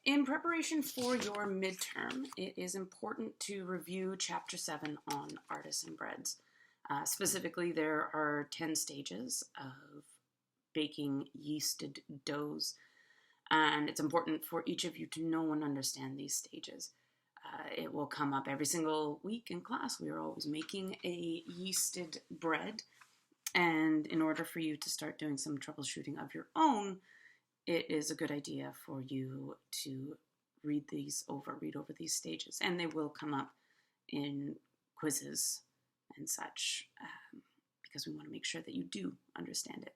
In preparation for your midterm, it is important to review Chapter 7 on artisan breads. Specifically, there are 10 stages of baking yeasted doughs, and it's important for each of you to know and understand these stages. It will come up every single week in class. We are always making a yeasted bread, and in order for you to start doing some troubleshooting of your own, it is a good idea for you to read over these stages, and they will come up in quizzes and such, because we want to make sure that you do understand it.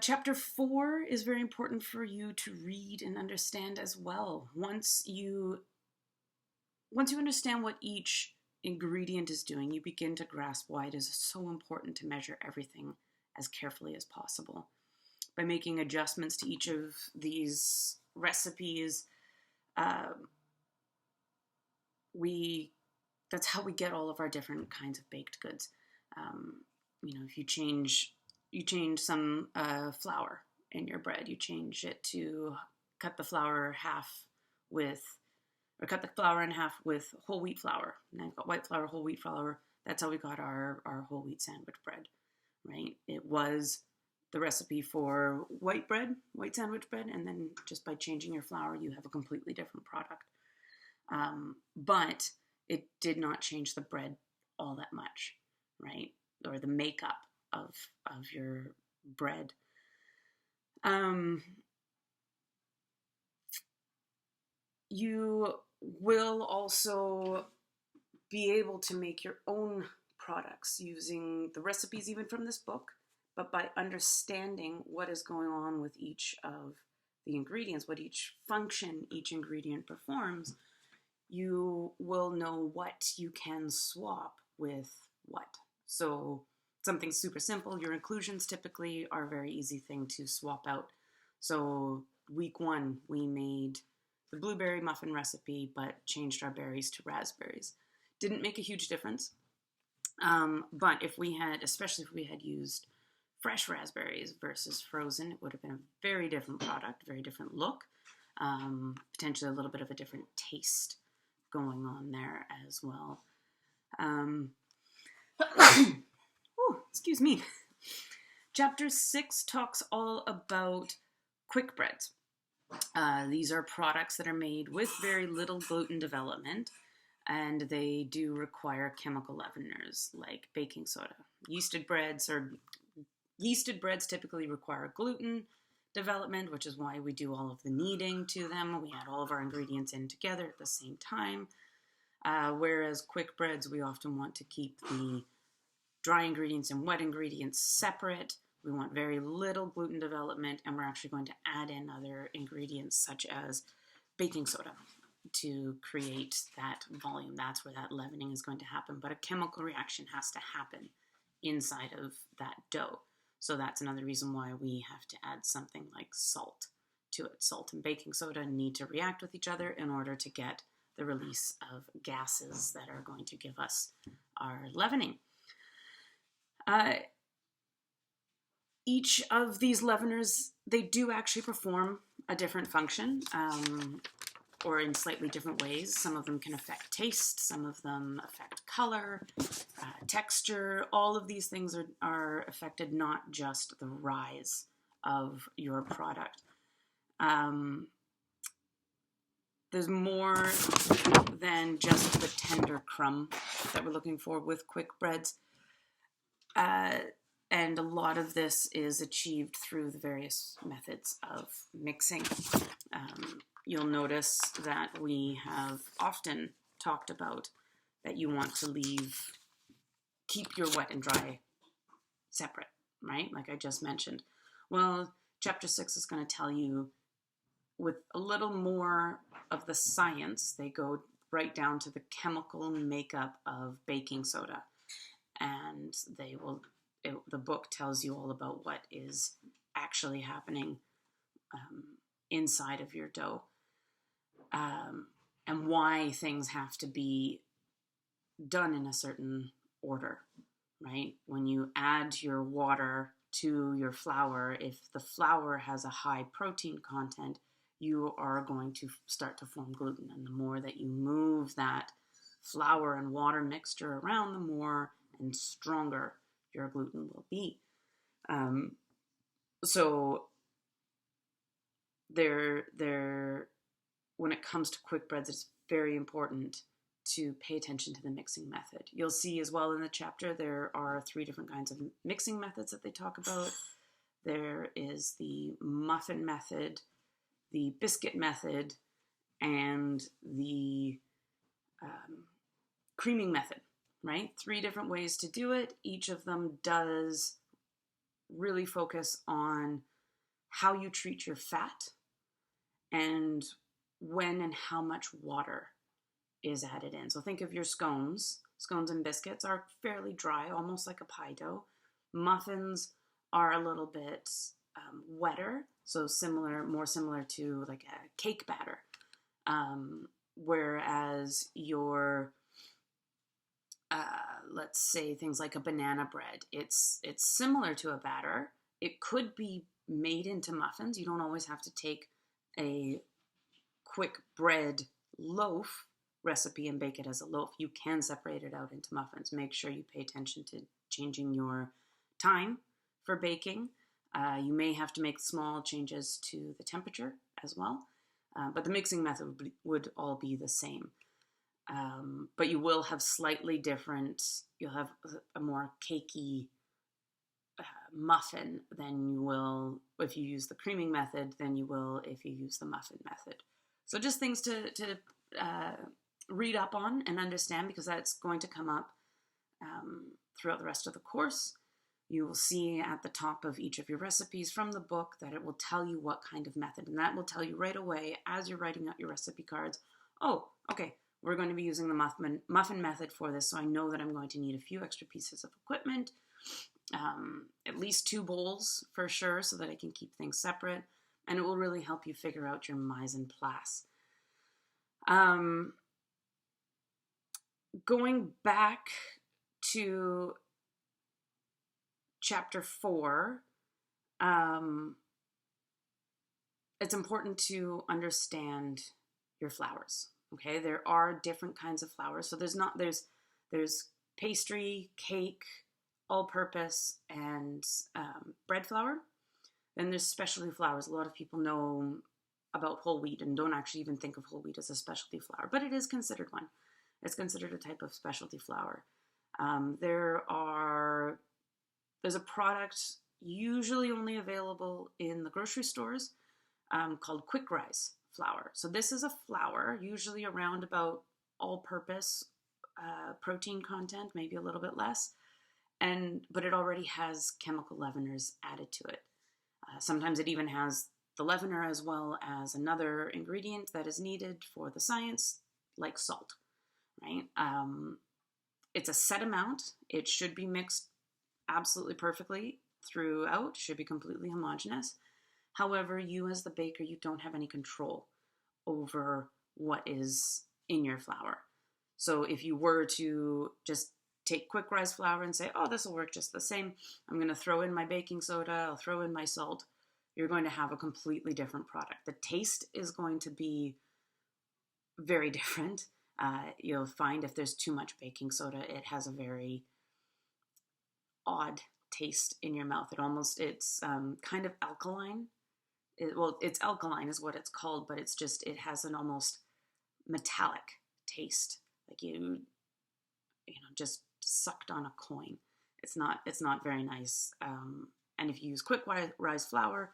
Chapter 4 is very important for you to read and understand as well. Once you understand what each ingredient is doing, you begin to grasp why it is so important to measure everything as carefully as possible. By making adjustments to each of these recipes, that's how we get all of our different kinds of baked goods. If you change some flour in your bread, you change it to cut the flour in half with whole wheat flour. And I've got white flour, whole wheat flour. That's how we got our whole wheat sandwich bread, right? It was the recipe for white sandwich bread, and then just by changing your flour, you have a completely different product. But it did not change the bread all that much, right? Or the makeup of your bread. You will also be able to make your own products using the recipes even from this book, but by understanding what is going on with each of the ingredients, what each function each ingredient performs, you will know what you can swap with what. So something super simple, your inclusions typically are a very easy thing to swap out. So week 1, we made the blueberry muffin recipe, but changed our berries to raspberries. Didn't make a huge difference. But especially if we had used fresh raspberries versus frozen, it would have been a very different product, very different look, potentially a little bit of a different taste going on there as well. Excuse me. Chapter 6 talks all about quick breads. These are products that are made with very little gluten development, and they do require chemical leaveners like baking soda. Yeasted breads typically require gluten development, which is why we do all of the kneading to them. We add all of our ingredients in together at the same time. Whereas quick breads, we often want to keep the dry ingredients and wet ingredients separate. We want very little gluten development, and we're actually going to add in other ingredients such as baking soda to create that volume. That's where that leavening is going to happen. But a chemical reaction has to happen inside of that dough. So that's another reason why we have to add something like salt to it. Salt and baking soda need to react with each other in order to get the release of gases that are going to give us our leavening. Each of these leaveners, they do actually perform a different function, or in slightly different ways. Some of them can affect taste, some of them affect color, texture. All of these things are affected, not just the rise of your product. There's more than just the tender crumb that we're looking for with quick breads. And a lot of this is achieved through the various methods of mixing. You'll notice that we have often talked about that you want to keep your wet and dry separate, right? Like I just mentioned. Well, chapter 6 is going to tell you with a little more of the science. They go right down to the chemical makeup of baking soda. And the book tells you all about what is actually happening inside of your dough, and why things have to be done in a certain order, right? When you add your water to your flour, if the flour has a high protein content, you are going to start to form gluten. And the more that you move that flour and water mixture around, the more and stronger your gluten will be. So when it comes to quick breads, it's very important to pay attention to the mixing method. You'll see as well in the chapter there are 3 different kinds of mixing methods that they talk about. There is the muffin method, the biscuit method, and the creaming method, right? 3 different ways to do it. Each of them does really focus on how you treat your fat and when and how much water is added in. So think of your scones. Scones and biscuits are fairly dry, almost like a pie dough. Muffins are a little bit wetter, so more similar to like a cake batter. Whereas your, let's say things like a banana bread, it's similar to a batter. It could be made into muffins. You don't always have to take a quick bread loaf recipe and bake it as a loaf. You can separate it out into muffins. Make sure you pay attention to changing your time for baking. You may have to make small changes to the temperature as well, but the mixing method would all be the same. But you will have slightly different, you'll have a more cakey muffin than you will if you use the creaming method than you will if you use the muffin method. So just things to read up on and understand, because that's going to come up throughout the rest of the course. You will see at the top of each of your recipes from the book that it will tell you what kind of method, and that will tell you right away as you're writing out your recipe cards, oh, okay, we're going to be using the muffin method for this, so I know that I'm going to need a few extra pieces of equipment, at least 2 bowls for sure, so that I can keep things separate, and it will really help you figure out your mise en place. Going back to chapter 4, it's important to understand your flours. Okay, there are different kinds of flours. So there's pastry, cake, all-purpose, and bread flour. Then there's specialty flours. A lot of people know about whole wheat and don't actually even think of whole wheat as a specialty flour, but it is considered one. It's considered a type of specialty flour. There's a product usually only available in the grocery stores called quick rise flour. So this is a flour, usually around about all-purpose protein content, maybe a little bit less, but it already has chemical leaveners added to it. Sometimes it even has the leavener as well as another ingredient that is needed for the science, like salt, right? It's a set amount. It should be mixed absolutely perfectly throughout, should be completely homogeneous. However, you as the baker, you don't have any control over what is in your flour. So if you were to just take quick rise flour and say, oh, this will work just the same, I'm going to throw in my baking soda, I'll throw in my salt, you're going to have a completely different product. The taste is going to be very different. You'll find if there's too much baking soda, it has a very odd taste in your mouth. It's kind of alkaline. It's alkaline is what it's called, but it has an almost metallic taste, like you just sucked on a coin. It's not very nice. And if you use quick rise flour,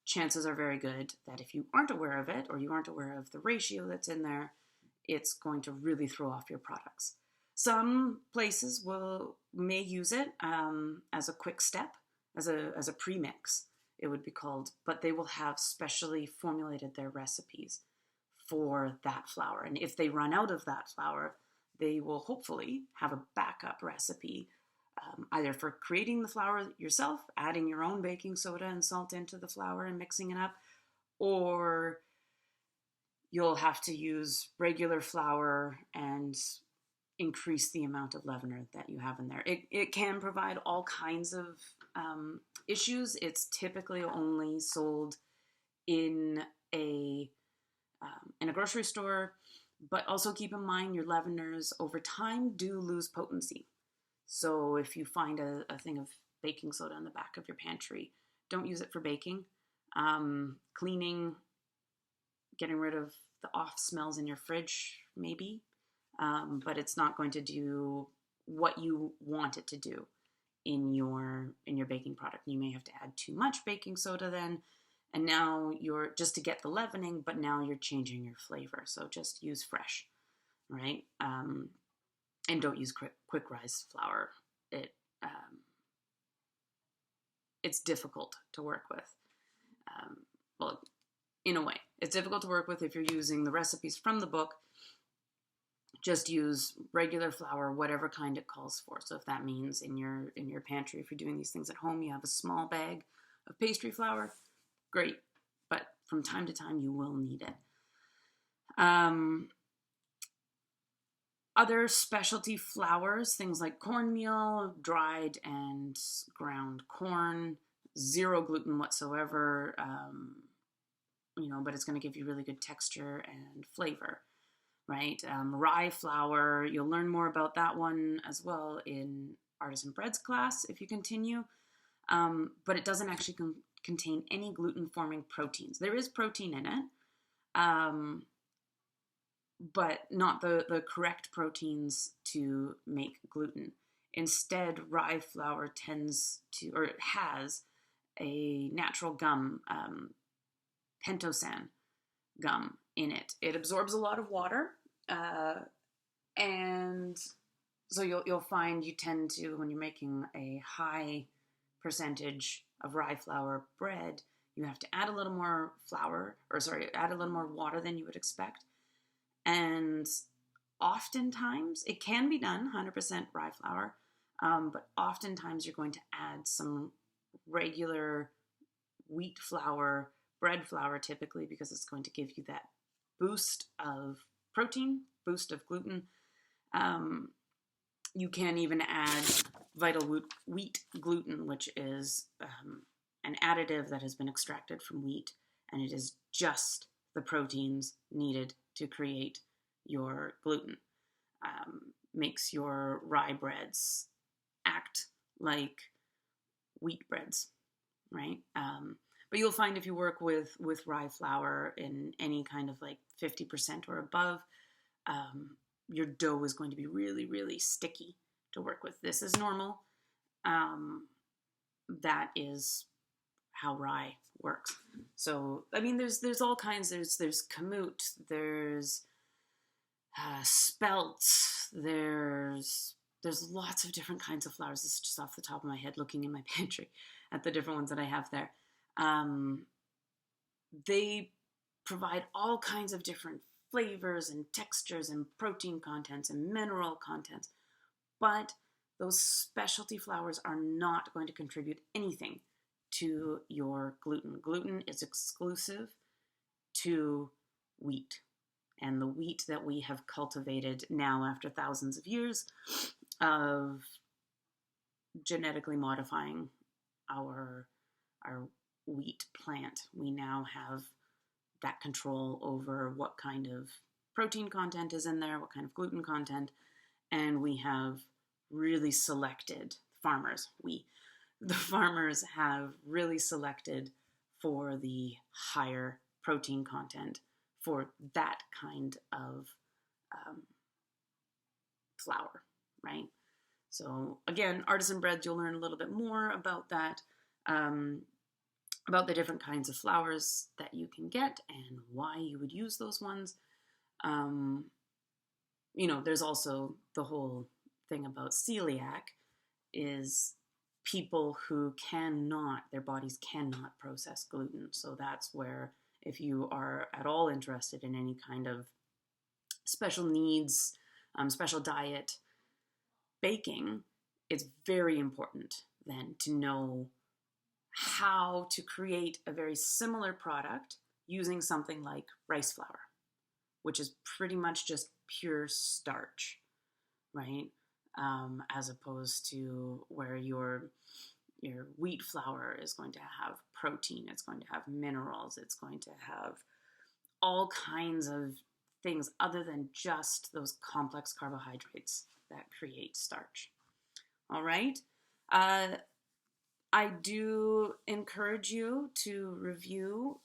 chances are very good that if you aren't aware of it, or you aren't aware of the ratio that's in there, it's going to really throw off your products. Some places may use it as a quick step, as a premix, it would be called, but they will have specially formulated their recipes for that flour. And if they run out of that flour, they will hopefully have a backup recipe, either for creating the flour yourself, adding your own baking soda and salt into the flour and mixing it up, or you'll have to use regular flour and increase the amount of leavener that you have in there. It can provide all kinds of issues. It's typically only sold in a in a grocery store. But also keep in mind your leaveners over time do lose potency. So if you find a thing of baking soda in the back of your pantry, don't use it for baking. Cleaning, getting rid of the off smells in your fridge, maybe. But it's not going to do what you want it to do in your baking product. You may have to add too much baking soda then, and now you're just to get the leavening, but now you're changing your flavor. So just use fresh, right? And don't use quick rise flour. It's difficult to work with. Well, in a way, it's difficult to work with if you're using the recipes from the book. Just use regular flour, whatever kind it calls for. So if that means in your pantry, if you're doing these things at home, you have a small bag of pastry flour, great. But from time to time, you will need it. Other specialty flours, things like cornmeal, dried and ground corn, zero gluten whatsoever, but it's going to give you really good texture and flavor, right? Rye flour, you'll learn more about that one as well in Artisan Breads class if you continue, but it doesn't actually contain any gluten-forming proteins. There is protein in it, but not the correct proteins to make gluten. Instead, rye flour has a natural gum, pentosan gum in it. It absorbs a lot of water, and so you'll find you tend to, when you're making a high percentage of rye flour bread, you have to add a little more add a little more water than you would expect. And oftentimes, it can be done 100% rye flour, but oftentimes you're going to add some regular wheat flour, bread flour typically, because it's going to give you that boost of protein, boost of gluten. You can even add vital wheat gluten, which is an additive that has been extracted from wheat, and it is just the proteins needed to create your gluten. Makes your rye breads act like wheat breads, right? But you'll find if you work with rye flour in any kind of like 50% or above, your dough is going to be really, really sticky to work with. This is normal. That is how rye works. So, I mean, there's all kinds. There's kamut, there's spelt, there's lots of different kinds of flours. This is just off the top of my head, looking in my pantry at the different ones that I have there. They provide all kinds of different flavors and textures and protein contents and mineral contents, but those specialty flours are not going to contribute anything to your gluten. Gluten is exclusive to wheat, and the wheat that we have cultivated now after thousands of years of genetically modifying our wheat plant. We now have that control over what kind of protein content is in there, what kind of gluten content, and we have really selected, the farmers have really selected for the higher protein content for that kind of flour, right? So again, Artisan Breads, you'll learn a little bit more about that, about the different kinds of flours that you can get and why you would use those ones. There's also the whole thing about celiac is people who their bodies cannot process gluten. So that's where, if you are at all interested in any kind of special needs, special diet baking, it's very important then to know how to create a very similar product using something like rice flour, which is pretty much just pure starch, right? As opposed to where your wheat flour is going to have protein, it's going to have minerals, it's going to have all kinds of things other than just those complex carbohydrates that create starch. All right. I do encourage you to review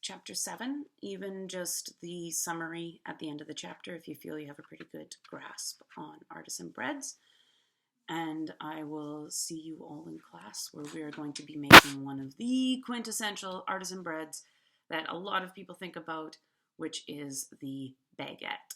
chapter 7, even just the summary at the end of the chapter, if you feel you have a pretty good grasp on artisan breads. And I will see you all in class, where we are going to be making one of the quintessential artisan breads that a lot of people think about, which is the baguette.